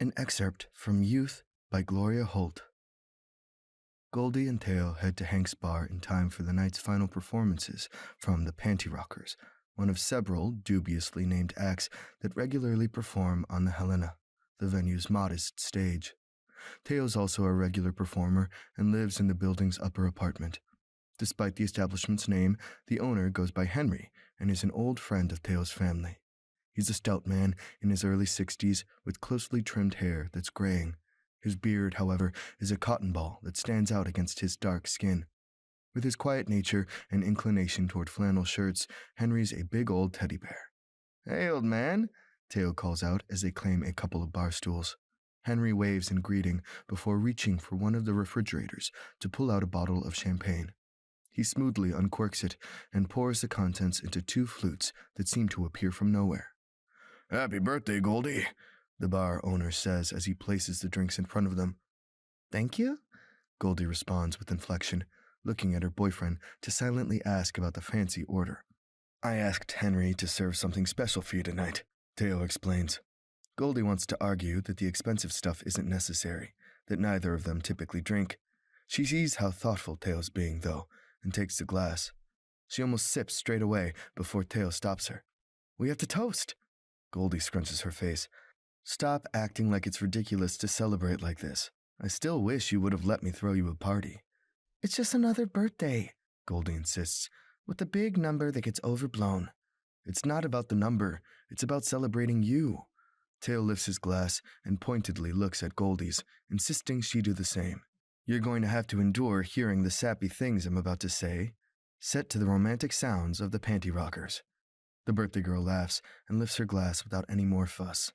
An excerpt from Youth by Gloria Holt. Goldie and Teo head to Hank's bar in time for the night's final performances from the Panty Rockers, one of several dubiously named acts that regularly perform on the Helena, the venue's modest stage. Teo's also a regular performer and lives in the building's upper apartment. Despite the establishment's name, the owner goes by Henry and is an old friend of Teo's family. He's a stout man in his early 60s with closely trimmed hair that's graying. His beard, however, is a cotton ball that stands out against his dark skin. With his quiet nature and inclination toward flannel shirts, Henry's a big old teddy bear. "Hey, old man," Teo calls out as they claim a couple of bar stools. Henry waves in greeting before reaching for one of the refrigerators to pull out a bottle of champagne. He smoothly uncorks it and pours the contents into two flutes that seem to appear from nowhere. "Happy birthday, Goldie," the bar owner says as he places the drinks in front of them. "Thank you," Goldie responds with inflection, looking at her boyfriend to silently ask about the fancy order. "I asked Henry to serve something special for you tonight," Teo explains. Goldie wants to argue that the expensive stuff isn't necessary, that neither of them typically drink. She sees how thoughtful Teo's being, though, and takes the glass. She almost sips straight away before Teo stops her. "We have to toast." Goldie scrunches her face. "Stop acting like it's ridiculous to celebrate like this. I still wish you would have let me throw you a party." "It's just another birthday," Goldie insists, "with a big number that gets overblown." "It's not about the number. It's about celebrating you." Teo lifts his glass and pointedly looks at Goldie's, insisting she do the same. "You're going to have to endure hearing the sappy things I'm about to say, set to the romantic sounds of the Panty Rockers." The birthday girl laughs and lifts her glass without any more fuss.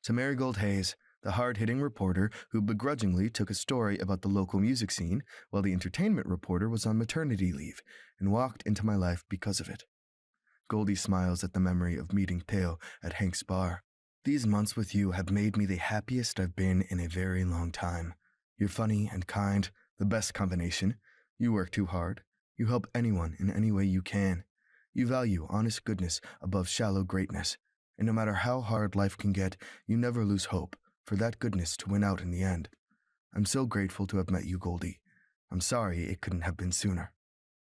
"To Goldie Hays, the hard-hitting reporter who begrudgingly took a story about the local music scene while the entertainment reporter was on maternity leave and walked into my life because of it." Goldie smiles at the memory of meeting Teo at Hank's bar. "These months with you have made me the happiest I've been in a very long time. You're funny and kind, the best combination. You work too hard. You help anyone in any way you can. You value honest goodness above shallow greatness. And no matter how hard life can get, you never lose hope for that goodness to win out in the end. I'm so grateful to have met you, Goldie. I'm sorry it couldn't have been sooner."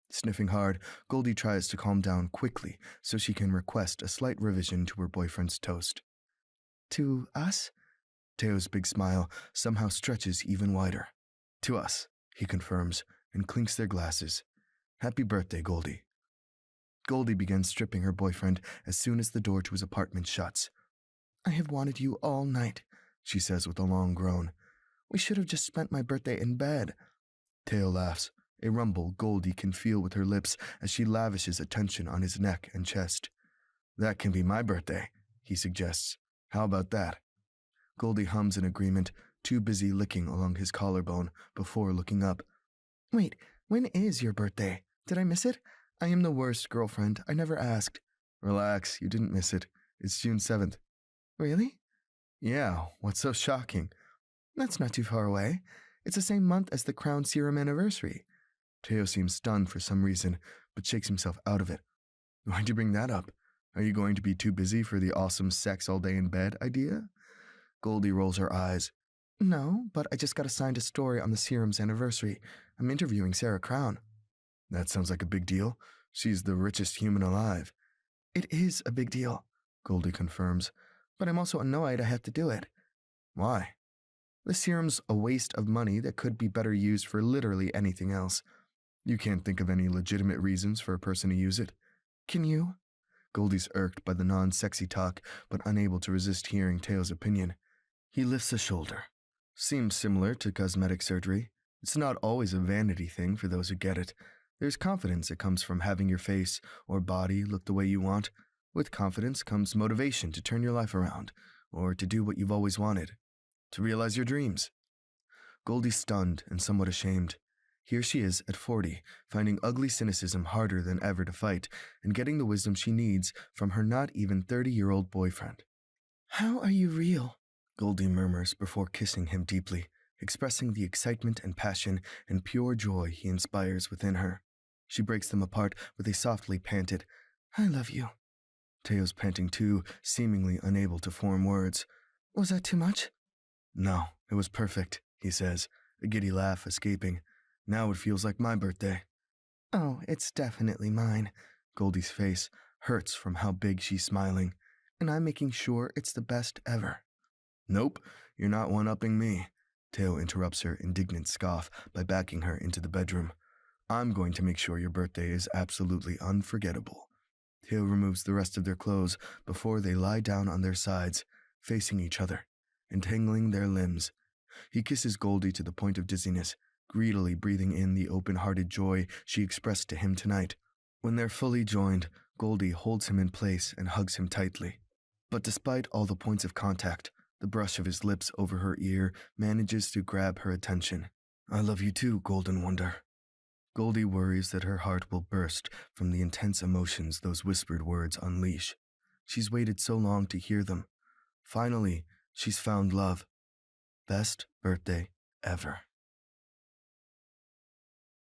Sniffing hard, Goldie tries to calm down quickly so she can request a slight revision to her boyfriend's toast. "To us?" Teo's big smile somehow stretches even wider. "To us," he confirms, and clinks their glasses. "Happy birthday, Goldie." Goldie begins stripping her boyfriend as soon as the door to his apartment shuts. "I have wanted you all night," she says with a long groan. "We should have just spent my birthday in bed." Teo laughs, a rumble Goldie can feel with her lips as she lavishes attention on his neck and chest. "That can be my birthday," he suggests. "How about that?" Goldie hums in agreement, too busy licking along his collarbone before looking up. "Wait, when is your birthday? Did I miss it? I am the worst girlfriend. I never asked." "Relax, you didn't miss it. It's June 7th. "Really?" "Yeah, what's so shocking?" "That's not too far away. It's the same month as the Crown Serum anniversary." Teo seems stunned for some reason, but shakes himself out of it. "Why'd you bring that up? Are you going to be too busy for the awesome sex all day in bed idea?" Goldie rolls her eyes. "No, but I just got assigned a story on the serum's anniversary. I'm interviewing Sarah Crown." "That sounds like a big deal. She's the richest human alive." "It is a big deal," Goldie confirms, "but I'm also annoyed I have to do it." "Why?" "The serum's a waste of money that could be better used for literally anything else." "You can't think of any legitimate reasons for a person to use it?" "Can you?" Goldie's irked by the non-sexy talk, but unable to resist hearing Teo's opinion. He lifts a shoulder. "Seems similar to cosmetic surgery. It's not always a vanity thing for those who get it. There's confidence that comes from having your face or body look the way you want. With confidence comes motivation to turn your life around, or to do what you've always wanted, to realize your dreams." Goldie's stunned and somewhat ashamed. Here she is at 40, finding ugly cynicism harder than ever to fight, and getting the wisdom she needs from her not even 30-year-old boyfriend. "How are you real?" Goldie murmurs before kissing him deeply, expressing the excitement and passion and pure joy he inspires within her. She breaks them apart with a softly panted, "I love you." Teo's panting too, seemingly unable to form words. "Was that too much?" No, it was perfect, he says, a giddy laugh escaping. Now it feels like my birthday. Oh, it's definitely mine. Goldie's face hurts from how big she's smiling, and I'm making sure it's the best ever. Nope, you're not one-upping me. Teo interrupts her indignant scoff by backing her into the bedroom. I'm going to make sure your birthday is absolutely unforgettable. Teo removes the rest of their clothes before they lie down on their sides, facing each other, entangling their limbs. He kisses Goldie to the point of dizziness, greedily breathing in the open-hearted joy she expressed to him tonight. When they're fully joined, Goldie holds him in place and hugs him tightly. But despite all the points of contact, the brush of his lips over her ear manages to grab her attention. I love you too, Golden Wonder. Goldie worries that her heart will burst from the intense emotions those whispered words unleash. She's waited so long to hear them. Finally, she's found love. Best birthday ever.